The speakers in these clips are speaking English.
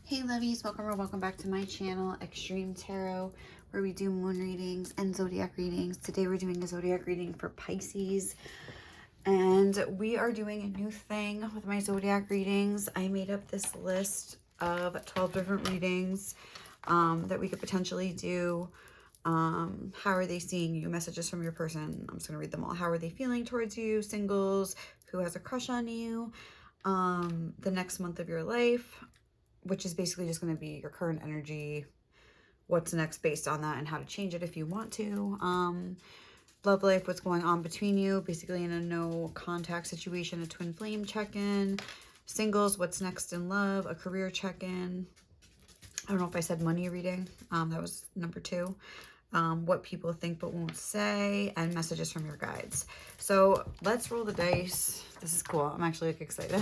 Hey lovies, welcome or welcome back to my channel, Xtremetarot, where we do moon readings and zodiac readings. Today we're doing a zodiac reading for Pisces, and we are doing a new thing with my zodiac readings. I made up this list of 12 different readings that we could potentially do. How are they seeing you? Messages from your person. I'm just going to read them all. How are they feeling towards you? Singles. Who has a crush on you? The next month of your life, which is basically just going to be your current energy, what's next based on that, and how to change it if you want to. Love life, what's going on between you, basically in a no contact situation, a twin flame check-in. Singles, what's next in love, a career check-in. I don't know if I said money reading. That was number 2. What people think but won't say, and messages from your guides. So let's roll the dice. This is cool. I'm actually like excited.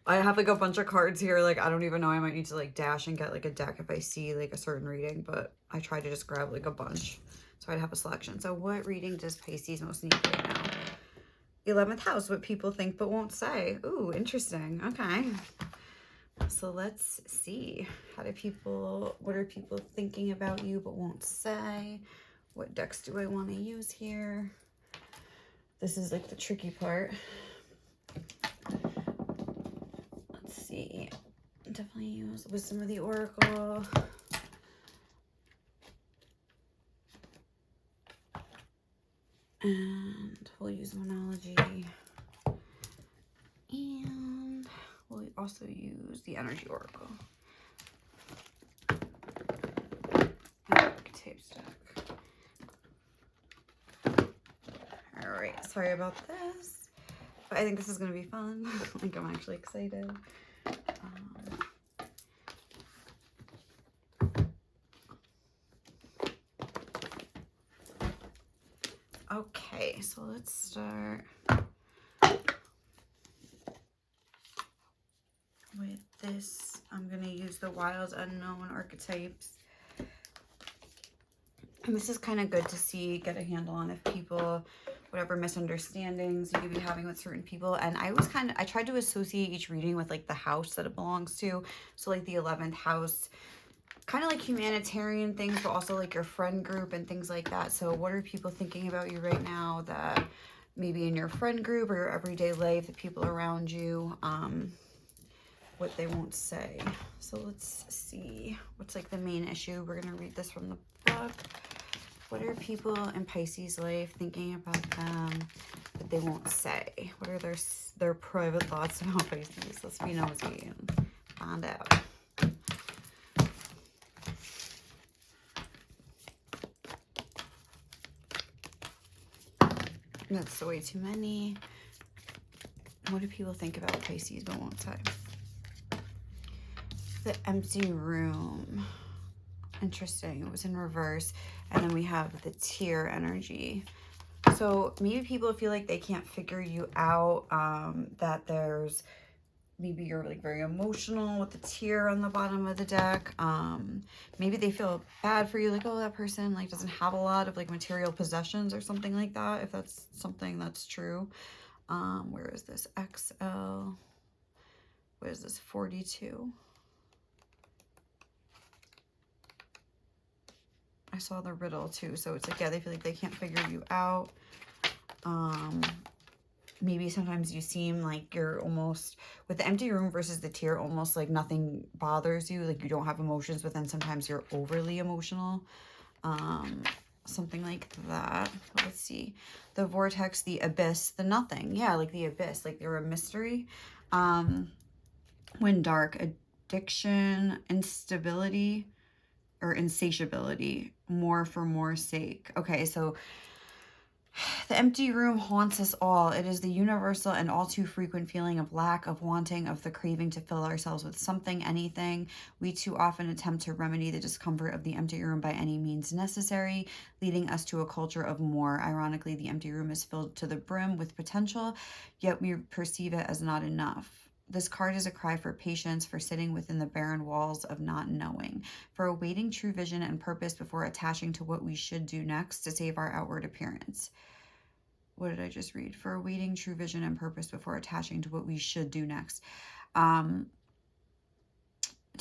I have like a bunch of cards here. Like, I don't even know. I might need to like dash and get like a deck if I see like a certain reading, but I try to just grab like a bunch so I'd have a selection. So what reading does Pisces most need right now? 11th house, what people think but won't say. Ooh, interesting. Okay. So let's see. What are people thinking about you but won't say? What decks do I want to use here? This is like the tricky part. Let's see. Definitely use Wisdom of the Oracle. And we'll use Moonology. And we'll also use the Energy Oracle. Archetypes deck. Alright, sorry about this. But I think this is going to be fun. Like, I'm actually excited. Okay, so let's start with this. I'm going to use the Wild Unknown Archetypes. And this is kind of good to see, get a handle on if people, whatever misunderstandings you could be having with certain people. And I tried to associate each reading with like the house that it belongs to. So like the 11th house, kind of like humanitarian things, but also like your friend group and things like that. So what are people thinking about you right now that maybe in your friend group or your everyday life, the people around you, what they won't say. So let's see what's like the main issue. We're going to read this from the book. What are people in Pisces life thinking about them that they won't say? What are their private thoughts about Pisces? Let's be nosy and find out. That's way too many. What do people think about Pisces but won't say? The empty room. Interesting. It was in reverse. And then we have the tear energy. So maybe people feel like they can't figure you out, that there's, maybe you're like very emotional with the tear on the bottom of the deck. Maybe they feel bad for you, like, oh, that person like doesn't have a lot of like material possessions or something like that, if that's something that's true. Where is this? XL. What is this? 42. I saw the riddle too. So it's like, yeah, they feel like they can't figure you out. Maybe sometimes you seem like you're almost, with the empty room versus the tear, almost like nothing bothers you. Like you don't have emotions, but then sometimes you're overly emotional. Something like that. Let's see. The vortex, the abyss, the nothing. Yeah, like the abyss, like they're a mystery. When dark, addiction, instability, or insatiability, more for more sake. Okay, so the empty room haunts us all. It is the universal and all too frequent feeling of lack, of wanting, of the craving to fill ourselves with something, anything. We too often attempt to remedy the discomfort of the empty room by any means necessary, leading us to a culture of more. Ironically, the empty room is filled to the brim with potential, yet we perceive it as not enough. This card is a cry for patience, for sitting within the barren walls of not knowing, for awaiting true vision and purpose before attaching to what we should do next to save our outward appearance. What did I just read? For awaiting true vision and purpose before attaching to what we should do next.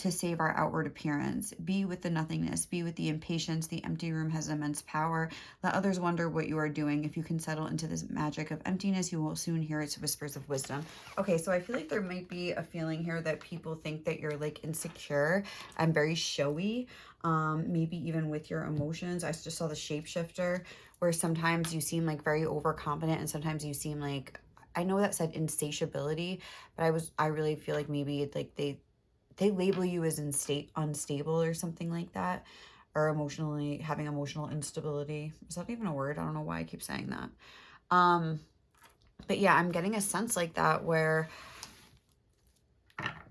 to save our outward appearance. Be with the nothingness. Be with the impatience. The empty room has immense power. Let others wonder what you are doing. If you can settle into this magic of emptiness, you will soon hear its whispers of wisdom. Okay, so I feel like there might be a feeling here that people think that you're like insecure and very showy, maybe even with your emotions. I just saw the shapeshifter, where sometimes you seem like very overconfident and sometimes you seem like, I know that said insatiability, but I really feel like maybe like they label you as unstable or something like that, or emotionally having emotional instability. Is that even a word? I don't know why I keep saying that. But yeah, I'm getting a sense like that where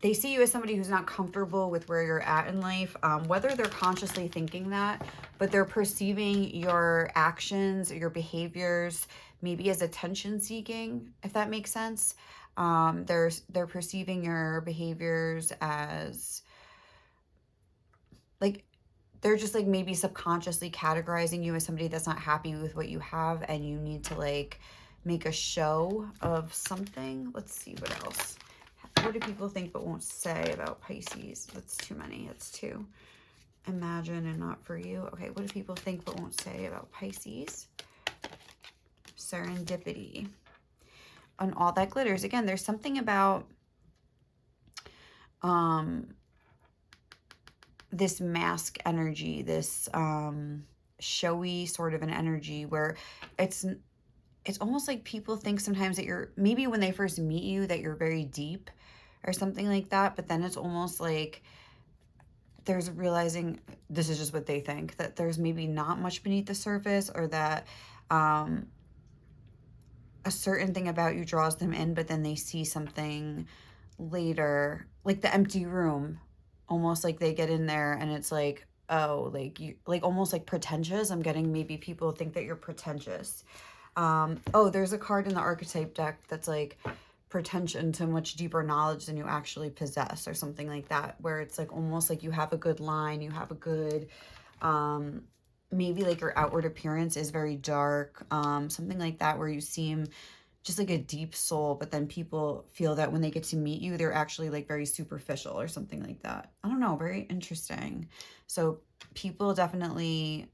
they see you as somebody who's not comfortable with where you're at in life, whether they're consciously thinking that, but they're perceiving your actions, your behaviors, maybe as attention seeking, if that makes sense. They're perceiving your behaviors as like, they're just like maybe subconsciously categorizing you as somebody that's not happy with what you have and you need to like make a show of something. Let's see what else. What do people think but won't say about Pisces? That's too many. It's too imagine and not for you. Okay, what do people think but won't say about Pisces? Serendipity. And all that glitters. Again, there's something about this mask energy, this showy sort of an energy where it's almost like people think sometimes that you're, maybe when they first meet you, that you're very deep or something like that, but then it's almost like there's realizing, this is just what they think, that there's maybe not much beneath the surface, or that a certain thing about you draws them in, but then they see something later, like the empty room, almost like they get in there and it's like, oh, like you, like almost like pretentious. I'm getting maybe people think that you're pretentious. Oh, there's a card in the archetype deck that's like pretension to much deeper knowledge than you actually possess, or something like that, where it's like almost like you have a good line, you have a good, maybe like your outward appearance is very dark, something like that, where you seem just like a deep soul, but then people feel that when they get to meet you, they're actually like very superficial or something like that. I don't know, very interesting. So people definitely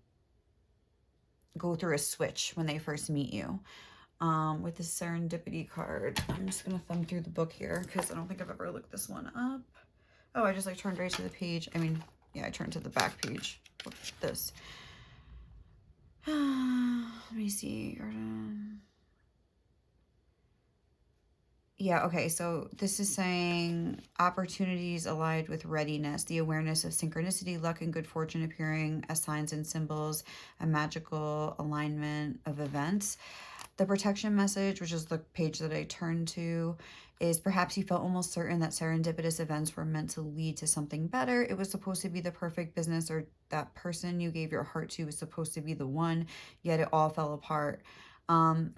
go through a switch when they first meet you. With the serendipity card, I'm just gonna thumb through the book here because I don't think I've ever looked this one up. Oh, I just like turned right to the page. I mean, yeah, I turned to the back page. Look at this. Let me see. Yeah, okay, so this is saying opportunities allied with readiness, the awareness of synchronicity, luck, and good fortune appearing as signs and symbols, a magical alignment of events. The protection message, which is the page that I turned to, is perhaps you felt almost certain that serendipitous events were meant to lead to something better. It was supposed to be the perfect business, or that person you gave your heart to was supposed to be the one, yet it all fell apart.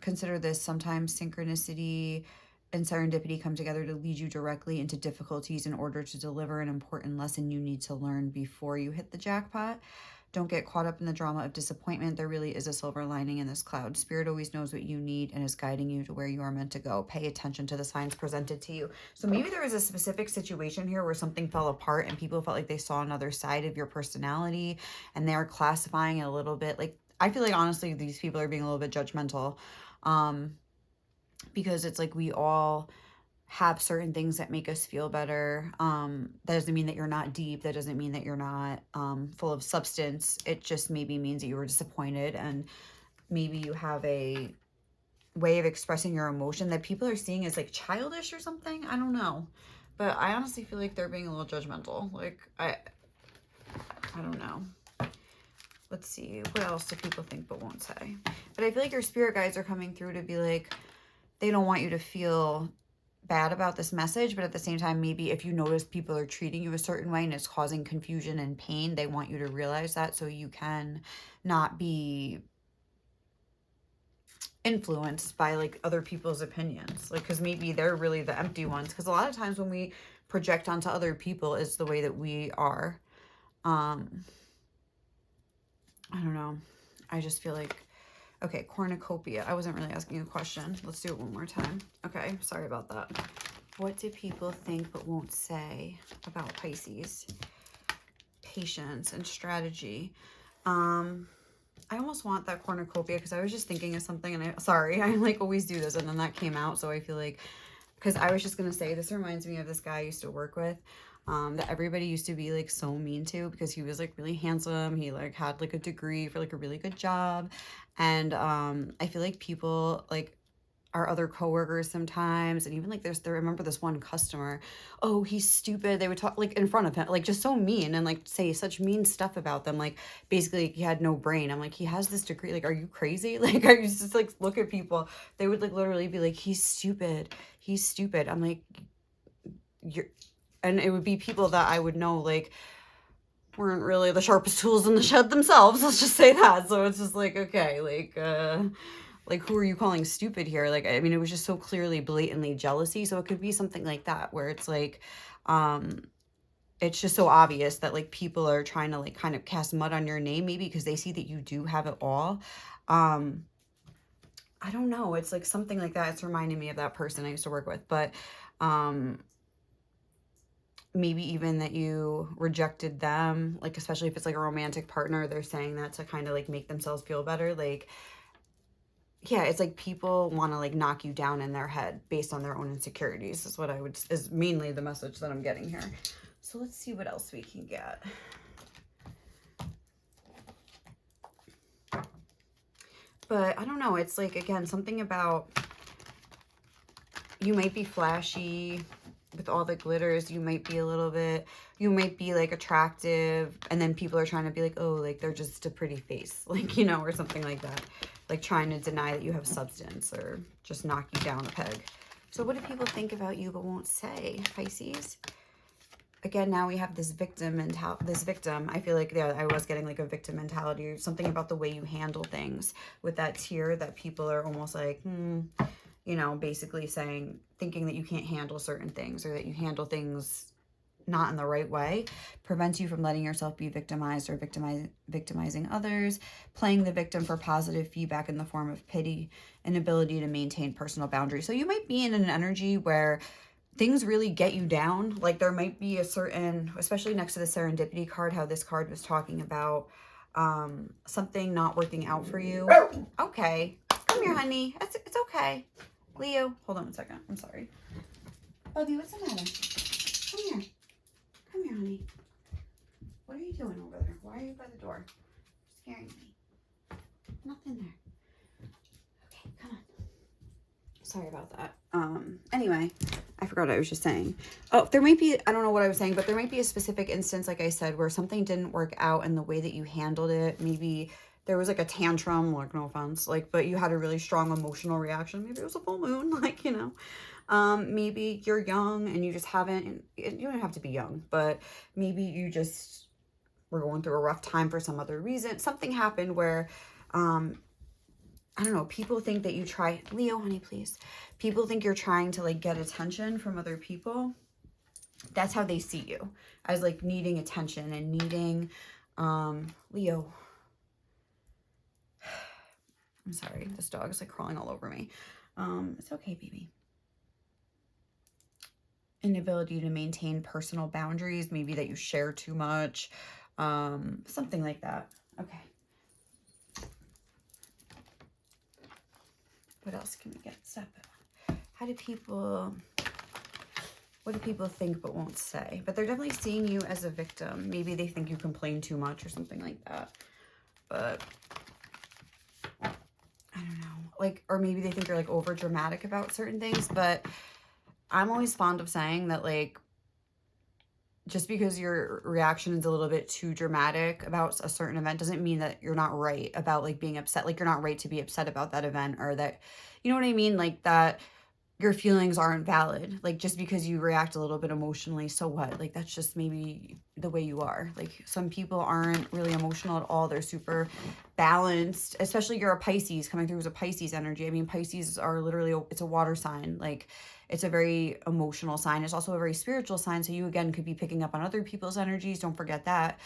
Consider this: sometimes synchronicity and serendipity come together to lead you directly into difficulties in order to deliver an important lesson you need to learn before you hit the jackpot. Don't get caught up in the drama of disappointment. There really is a silver lining in this cloud. Spirit always knows what you need and is guiding you to where you are meant to go. Pay attention to the signs presented to you. So maybe there was a specific situation here where something fell apart and people felt like they saw another side of your personality, and they're classifying it a little bit. Like, I feel like honestly these people are being a little bit judgmental, because it's like we all have certain things that make us feel better. That doesn't mean that you're not deep. That doesn't mean that you're not full of substance. It just maybe means that you were disappointed, and maybe you have a way of expressing your emotion that people are seeing as like childish or something. I don't know. But I honestly feel like they're being a little judgmental. Like, I don't know. Let's see. What else do people think but won't say? But I feel like your spirit guides are coming through to be like, they don't want you to feel bad about this message, but at the same time, maybe if you notice people are treating you a certain way and it's causing confusion and pain, they want you to realize that so you can not be influenced by like other people's opinions, like, because maybe they're really the empty ones, because a lot of times when we project onto other people is the way that we are. I don't know, I just feel like, okay, cornucopia. I wasn't really asking a question. Let's do it one more time. Okay, sorry about that. What do people think but won't say about Pisces? Patience and strategy. I almost want that cornucopia because I was just thinking of something, and sorry, I like always do this, and then that came out, so I feel like, because I was just going to say, this reminds me of this guy I used to work with, that everybody used to be like so mean to because he was like really handsome. He like had like a degree for like a really good job. And I feel like people like our other coworkers sometimes, and even like I remember this one customer, oh, he's stupid. They would talk like in front of him, like just so mean, and like say such mean stuff about them. Like basically like, he had no brain. I'm like, he has this degree. Like, are you crazy? Like, I used to just like look at people. They would like literally be like, he's stupid. He's stupid. I'm like, and it would be people that I would know like weren't really the sharpest tools in the shed themselves. Let's just say that. So it's just like, okay, like, who are you calling stupid here? Like, I mean, it was just so clearly, blatantly jealousy. So it could be something like that, where it's like, it's just so obvious that like people are trying to like kind of cast mud on your name, maybe because they see that you do have it all. I don't know. It's like something like that. It's reminding me of that person I used to work with, but, maybe even that you rejected them, like, especially if it's like a romantic partner, they're saying that to kind of like make themselves feel better. Like, yeah, it's like people want to like knock you down in their head based on their own insecurities is mainly the message that I'm getting here. So let's see what else we can get. But I don't know. It's like, again, something about you might be flashy with all the glitters. You might be you might be like attractive, and then people are trying to be like, oh, like they're just a pretty face, like, you know, or something like that. Like trying to deny that you have substance or just knock you down a peg. So what do people think about you but won't say, Pisces? Again, now we have this victim. I feel like I was getting like a victim mentality, or something about the way you handle things with that tear, that people are almost like, you know, basically thinking that you can't handle certain things, or that you handle things not in the right way, prevents you from letting yourself be victimized or victimizing others, playing the victim for positive feedback in the form of pity, and ability to maintain personal boundaries. So you might be in an energy where things really get you down. Like there might be a certain, especially next to the serendipity card, how this card was talking about something not working out for you. Okay, come here, honey. It's okay. Leo, hold on a second. I'm sorry. Bubby, what's the matter? Come here. Come here, honey. What are you doing over there? Why are you by the door? You're scaring me. Nothing there. Okay, come on. Sorry about that. Anyway, I forgot what I was just saying. Oh, there might be, I don't know what I was saying, but there might be a specific instance, like I said, where something didn't work out in the way that you handled it. Maybe there was like a tantrum, like no offense, like, but you had a really strong emotional reaction. Maybe it was a full moon, like, you know. Maybe you're young and you just haven't, you don't have to be young, but maybe you just were going through a rough time for some other reason. Something happened where, I don't know, people think that you try, Leo, honey, please. People think you're trying to like get attention from other people. That's how they see you, as like needing attention and needing, Leo. I'm sorry, this dog is like crawling all over me. It's okay, baby. Inability to maintain personal boundaries, maybe that you share too much, something like that. Okay. What else can we get? Step. What do people think but won't say? But they're definitely seeing you as a victim. Maybe they think you complain too much or something like that. But I don't know. Like, or maybe they think you're like over dramatic about certain things. But I'm always fond of saying that, like, just because your reaction is a little bit too dramatic about a certain event doesn't mean that you're not right about like being upset. Like, you're not right to be upset about that event, or that, you know what I mean? Like that your feelings aren't valid. Like just because you react a little bit emotionally, so what? Like that's just maybe the way you are. Like some people aren't really emotional at all. They're super balanced, especially you're a Pisces coming through as a Pisces energy. I mean, Pisces are literally, it's a water sign. Like it's a very emotional sign. It's also a very spiritual sign. So you, again, could be picking up on other people's energies. Don't forget that.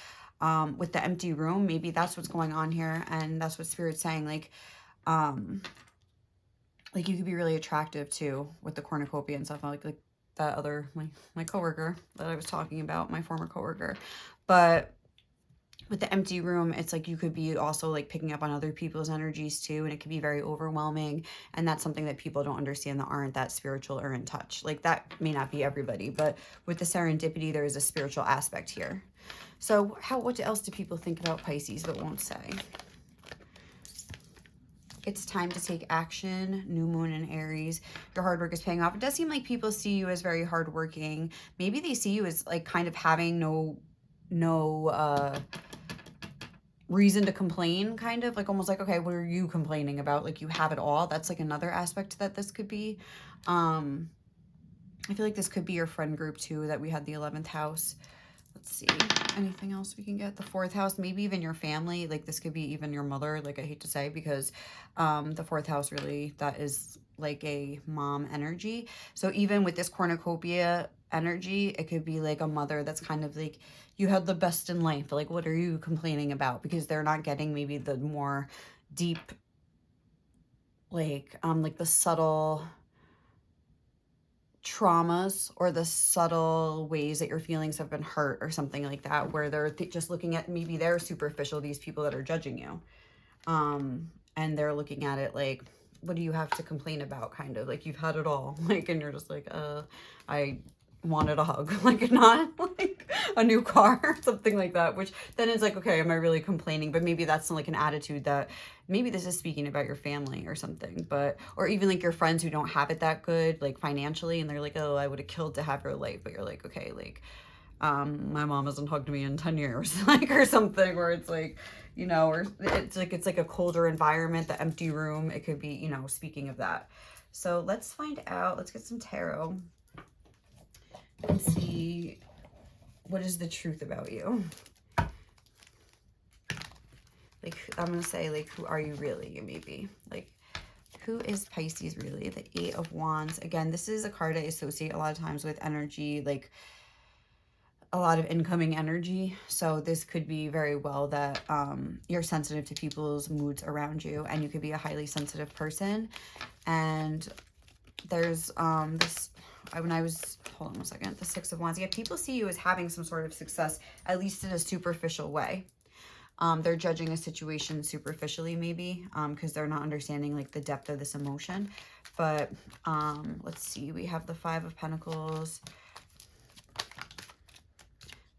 With the empty room, maybe that's what's going on here. And that's what Spirit's saying. Like you could be really attractive too with the cornucopia and stuff. Like that other, my coworker that I was talking about, my former coworker. But with the empty room, it's like you could be also like picking up on other people's energies too, and it could be very overwhelming. And that's something that people don't understand that aren't that spiritual or in touch. Like that may not be everybody, but with the serendipity, there is a spiritual aspect here. So what else do people think about Pisces but won't say? It's time to take action. New moon in Aries. Your hard work is paying off. It does seem like people see you as very hardworking. Maybe they see you as like kind of having no reason to complain, kind of like almost like, okay, what are you complaining about? Like you have it all. That's like another aspect that this could be. I feel like this could be your friend group too, that we had the 11th house. Let's see, anything else we can get? The 4th house, maybe even your family. Like this could be even your mother, like I hate to say, because the 4th house really, that is like a mom energy. So even with this cornucopia energy, it could be like a mother that's kind of like, you had the best in life. Like, what are you complaining about? Because they're not getting maybe the more deep, like the subtle traumas or the subtle ways that your feelings have been hurt or something like that, where they're just looking at, maybe they're superficial, these people that are judging you, and they're looking at it like, what do you have to complain about, kind of like you've had it all, like, and you're just like, I wanted a hug, like not like a new car or something like that, which then it's like, okay, am I really complaining? But maybe that's like an attitude that maybe this is speaking about your family or something, but, or even like your friends who don't have it that good, like financially, and they're like, oh, I would have killed to have your life, but you're like, okay, like, my mom hasn't hugged me in 10 years, like, or something, where it's like, you know, or it's like a colder environment, the empty room, it could be, you know, speaking of that. So let's find out, let's get some tarot and see what is the truth about you. Like, I'm going to say, like, who are you really, maybe? Like, who is Pisces really? The 8 of Wands. Again, this is a card I associate a lot of times with energy, like a lot of incoming energy. So this could be very well that you're sensitive to people's moods around you, and you could be a highly sensitive person. And there's this, when I was, hold on a second, the 6 of Wands. Yeah, people see you as having some sort of success, at least in a superficial way. They're judging a situation superficially, maybe, because they're not understanding like the depth of this emotion. But let's see, we have the 5 of Pentacles,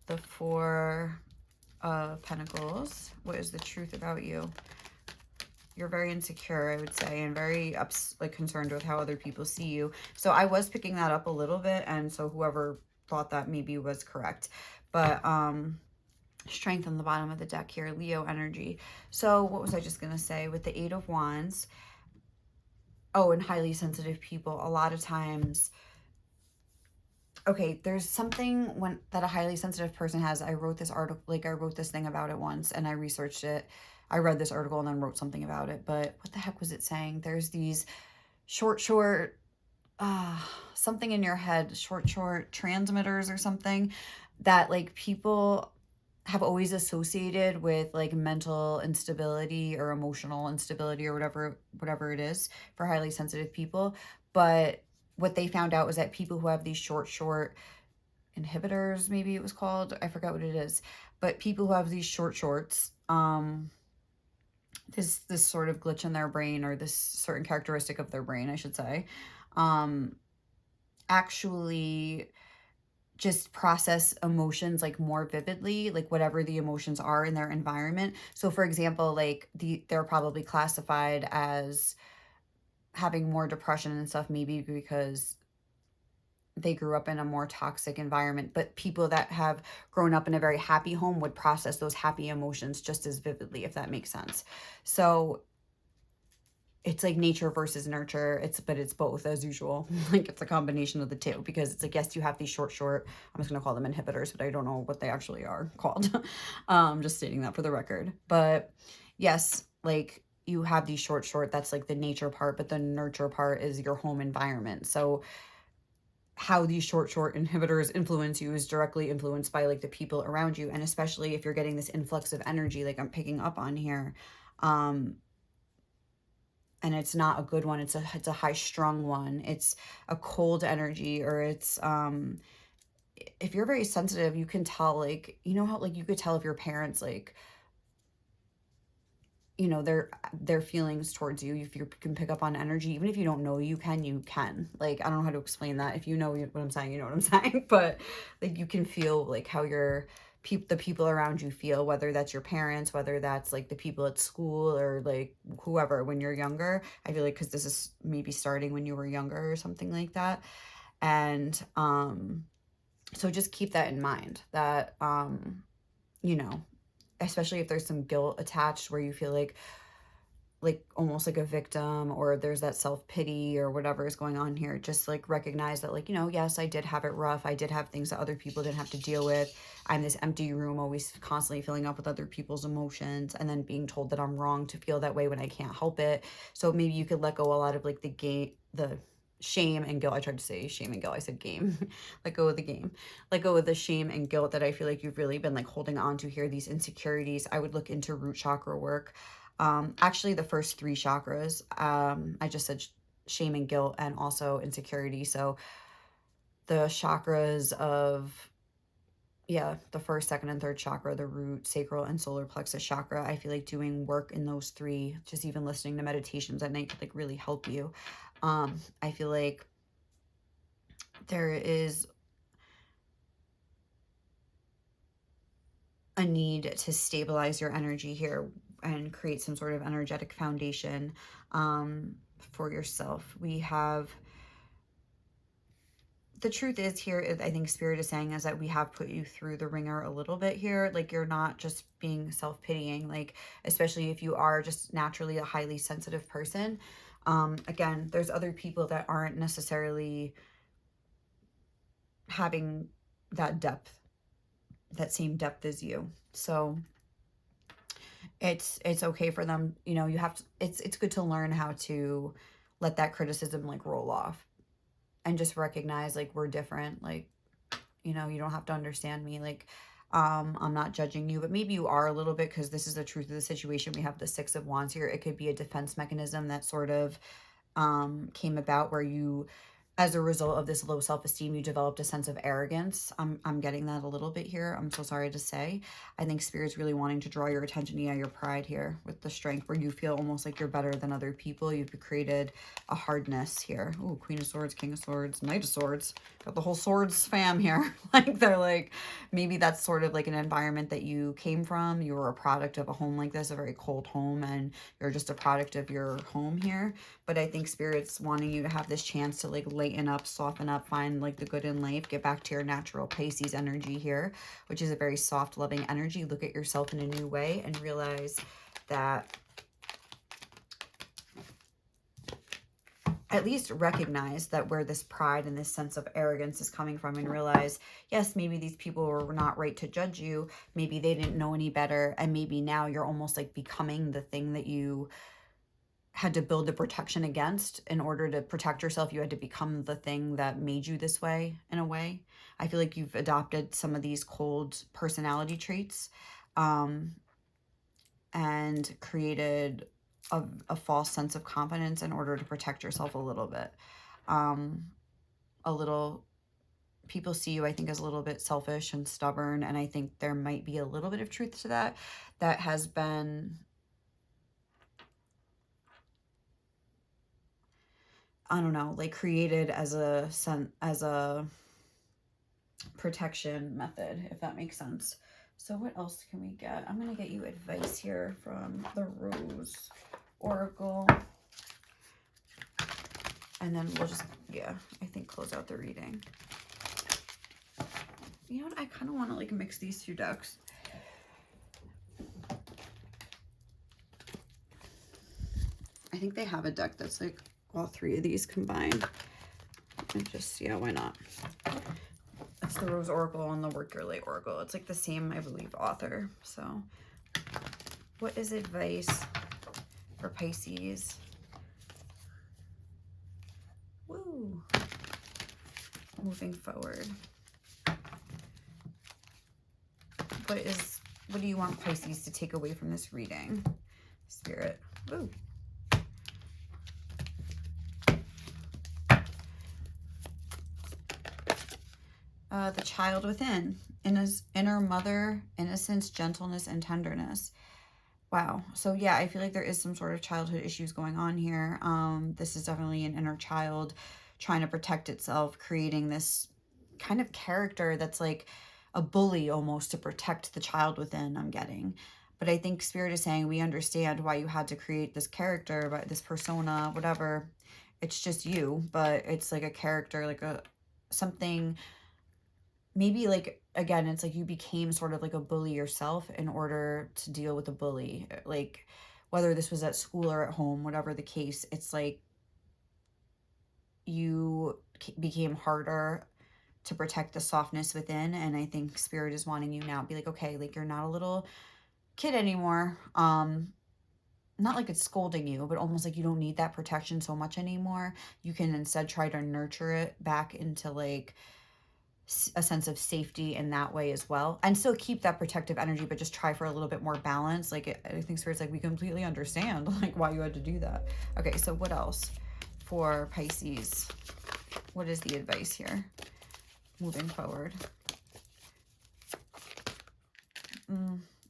the 4 of Pentacles. What is the truth about you? You're very insecure, I would say, and very concerned with how other people see you. So I was picking that up a little bit, and so whoever thought that maybe was correct. But strength on the bottom of the deck here, Leo energy. So what was I just gonna say with the 8 of Wands? Oh, and highly sensitive people, a lot of times. Okay, there's something that a highly sensitive person has. I wrote this article, like I wrote this thing about it once, and I researched it. I read this article and then wrote something about it, but what the heck was it saying? There's these short, something in your head, short transmitters or something that like people have always associated with like mental instability or emotional instability or whatever it is for highly sensitive people. But what they found out was that people who have these short inhibitors, maybe it was called, I forgot what it is, but people who have these shorts, this sort of glitch in their brain, or this certain characteristic of their brain, I should say, actually just process emotions like more vividly, like whatever the emotions are in their environment. So for example, like they're probably classified as having more depression and stuff, maybe because they grew up in a more toxic environment. But people that have grown up in a very happy home would process those happy emotions just as vividly, if that makes sense. So it's like nature versus nurture. But it's both, as usual. Like it's a combination of the two, because it's like, yes, you have these short, I'm just going to call them inhibitors, but I don't know what they actually are called. Just stating that for the record. But yes, like you have these short, that's like the nature part, but the nurture part is your home environment. So how these short inhibitors influence you is directly influenced by like the people around you. And especially if you're getting this influx of energy, like I'm picking up on here, and it's not a good one. It's a high strung one. It's a cold energy, or it's, if you're very sensitive, you can tell, like, you know how, like, you could tell if your parents, like, you know, their feelings towards you, if you can pick up on energy, even if you don't know you can. Like, I don't know how to explain that. If you know what I'm saying, you know what I'm saying. But like, you can feel like how the people around you feel, whether that's your parents, whether that's like the people at school, or like whoever, when you're younger. I feel like, because this is maybe starting when you were younger or something like that. And so just keep that in mind, that you know, especially if there's some guilt attached, where you feel like almost like a victim, or there's that self-pity or whatever is going on here. Just like recognize that, like, you know, yes, I did have it rough. I did have things that other people didn't have to deal with. I'm this empty room, always constantly filling up with other people's emotions, and then being told that I'm wrong to feel that way when I can't help it. So maybe you could let go a lot of like the shame and guilt. I tried to say shame and guilt. I said game. Let go of the game. Let go of the shame and guilt that I feel like you've really been like holding on to here, these insecurities. I would look into root chakra work. Actually, the first 3 chakras. I just said shame and guilt, and also insecurity. So the chakras of, yeah, the first, second, and third chakra, the root, sacral, and solar plexus chakra. I feel like doing work in those 3, just even listening to meditations at night, could like really help you. I feel like there is a need to stabilize your energy here and create some sort of energetic foundation for yourself. We have, the truth is here, I think Spirit is saying, is that we have put you through the ringer a little bit here. Like, you're not just being self-pitying, like, especially if you are just naturally a highly sensitive person. Again, there's other people that aren't necessarily having that depth, that same depth as you. So it's okay for them. You know, you have to, it's good to learn how to let that criticism like roll off, and just recognize, like, we're different. Like, you know, you don't have to understand me. Like, I'm not judging you, but maybe you are a little bit, because this is the truth of the situation. We have the 6 of Wands here. It could be a defense mechanism that sort of came about, where you, as a result of this low self-esteem, you developed a sense of arrogance. I'm getting that a little bit here. I'm so sorry to say. I think Spirit's really wanting to draw your attention to, yeah, your pride here with the strength, where you feel almost like you're better than other people. You've created a hardness here. Ooh, Queen of Swords, King of Swords, Knight of Swords. Got the whole swords fam here. Like, they're like, maybe that's sort of like an environment that you came from. You were a product of a home like this, a very cold home, and you're just a product of your home here. But I think Spirit's wanting you to have this chance to like lighten up, soften up, find like the good in life, get back to your natural Pisces energy here, which is a very soft, loving energy. Look at yourself in a new way and realize that, at least recognize that where this pride and this sense of arrogance is coming from, and realize, yes, maybe these people were not right to judge you. Maybe they didn't know any better. And maybe now you're almost like becoming the thing that you had to build the protection against. In order to protect yourself, you had to become the thing that made you this way, in a way. I feel like you've adopted some of these cold personality traits, and created a false sense of confidence in order to protect yourself a little bit. People see you, I think, as a little bit selfish and stubborn, and I think there might be a little bit of truth to that. That has been, I don't know, like created as a protection method, if that makes sense. So what else can we get? I'm gonna get you advice here from the Rose Oracle, and then we'll just, yeah, I think close out the reading. You know what? I kind of want to like mix these 2 decks. I think they have a deck that's like all 3 of these combined. And just, yeah, why not? It's the Rose Oracle and the Work Your Light Oracle. It's like the same, I believe, author. So what is advice for Pisces? Woo! Moving forward. What do you want Pisces to take away from this reading? Spirit. Woo! The child within, inner mother, innocence, gentleness, and tenderness. Wow. So yeah, I feel like there is some sort of childhood issues going on here. This is definitely an inner child trying to protect itself, creating this kind of character that's like a bully almost to protect the child within, I'm getting. But I think Spirit is saying we understand why you had to create this character, this persona, whatever. It's just you, but it's like a character, like something, maybe like, again, it's like you became sort of like a bully yourself in order to deal with a bully. Like whether this was at school or at home, whatever the case, it's like you became harder to protect the softness within. And I think Spirit is wanting you now to be like, okay, like you're not a little kid anymore. Not like it's scolding you, but almost like you don't need that protection so much anymore. You can instead try to nurture it back into like a sense of safety in that way as well, and still keep that protective energy, but just try for a little bit more balance. Like I think Spirit's like, we completely understand like why you had to do that. Okay, so what else for Pisces? What is the advice here moving forward?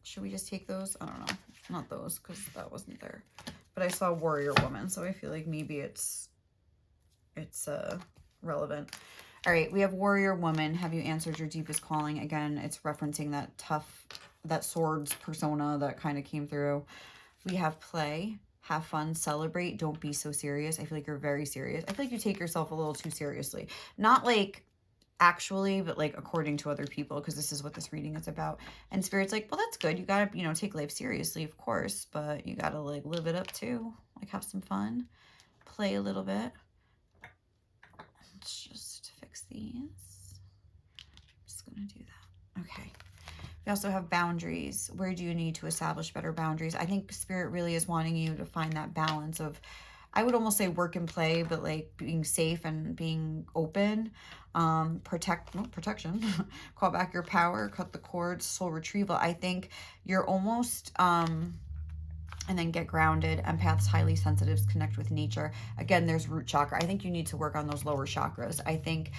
Should we just take those? I don't know, not those, because that wasn't there, but I saw Warrior Woman, so I feel like maybe it's relevant. All right, we have Warrior Woman. Have you answered your deepest calling? Again, it's referencing that tough, that swords persona that kind of came through. We have Play, have fun, celebrate, don't be so serious. I feel like you're very serious. I feel like you take yourself a little too seriously. Not like actually, but like according to other people, because this is what this reading is about. And Spirit's like, well, that's good. You gotta, you know, take life seriously, of course, but you gotta like live it up too. Like have some fun, play a little bit. Let's just fix these. I'm just gonna do that. Okay. We also have boundaries. Where do you need to establish better boundaries? I think Spirit really is wanting you to find that balance of, I would almost say work and play, but like being safe and being open. Protection. Call back your power, cut the cords, soul retrieval. I think you're almost, and then get grounded. Empaths, highly sensitives, connect with nature. Again, there's root chakra. I think you need to work on those lower chakras. I think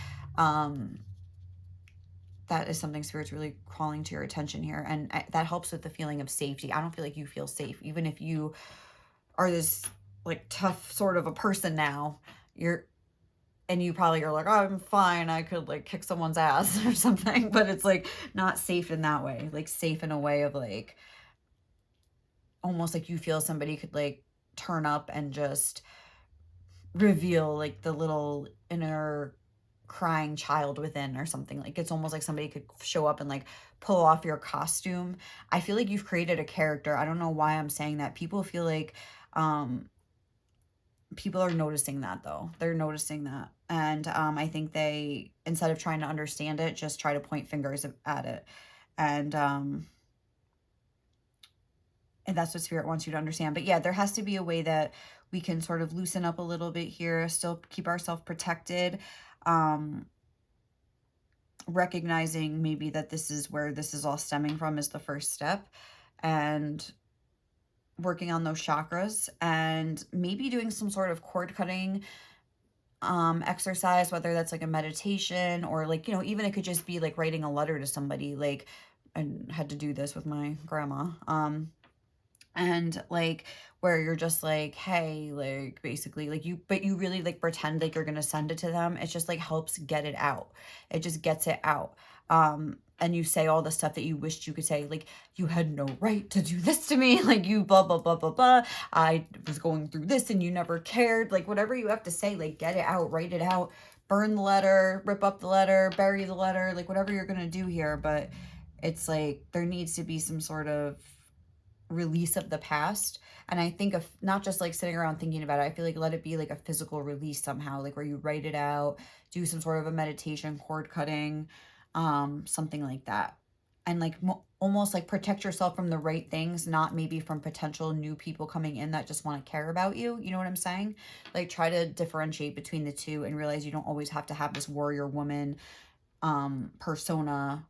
that is something Spirit's really calling to your attention here. And that helps with the feeling of safety. I don't feel like you feel safe. Even if you are this like tough sort of a person now, and you probably are like, oh, I'm fine, I could like kick someone's ass or something. But it's like not safe in that way. Like safe in a way of like, almost like you feel somebody could like turn up and just reveal like the little inner crying child within or something. Like it's almost like somebody could show up and like pull off your costume. I feel like you've created a character. I don't know why I'm saying that. People feel like people are noticing that though. They're noticing that. And I think they, instead of trying to understand it, just try to point fingers at it. And that's what Spirit wants you to understand. But yeah, there has to be a way that we can sort of loosen up a little bit here, still keep ourselves protected, recognizing maybe that this is where this is all stemming from is the first step, and working on those chakras, and maybe doing some sort of cord cutting exercise, whether that's like a meditation or like, you know, even it could just be like writing a letter to somebody. Like I had to do this with my grandma. And like where you're just like, hey, like basically like but you really like pretend like you're gonna send it to them. It just like helps get it out. It just gets it out. And you say all the stuff that you wished you could say, like, you had no right to do this to me, like you blah blah blah blah blah, I was going through this and you never cared. Like whatever you have to say, like get it out, write it out, burn the letter, rip up the letter, bury the letter, like whatever you're gonna do here. But it's like there needs to be some sort of release of the past. And I think of not just like sitting around thinking about it, I feel like let it be like a physical release somehow, like where you write it out, do some sort of a meditation, cord cutting, something like that. And like almost like protect yourself from the right things, not maybe from potential new people coming in that just want to care about you. You know what I'm saying? Like try to differentiate between the two and realize you don't always have to have this warrior woman persona,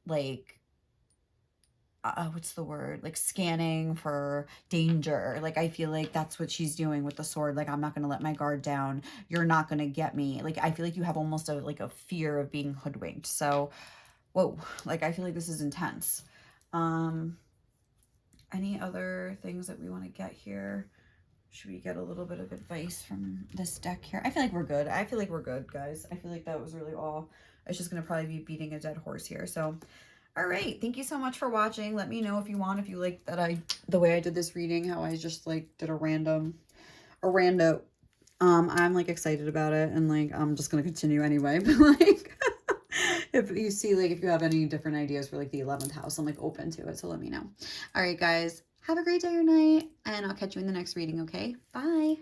like what's the word? Like scanning for danger. Like I feel like that's what she's doing with the sword. Like I'm not going to let my guard down. You're not going to get me. Like I feel like you have almost a fear of being hoodwinked. So, whoa, like I feel like this is intense. Any other things that we want to get here? Should we get a little bit of advice from this deck here? I feel like we're good. I feel like we're good, guys. I feel like that was really all. It's just going to probably be beating a dead horse here. So, all right. Thank you so much for watching. Let me know if you like that the way I did this reading, how I just like did a rando. I'm like excited about it, and like I'm just going to continue anyway. But like, if you see, like, if you have any different ideas for like the 11th house, I'm like open to it. So let me know. All right, guys. Have a great day or night, and I'll catch you in the next reading, okay? Bye.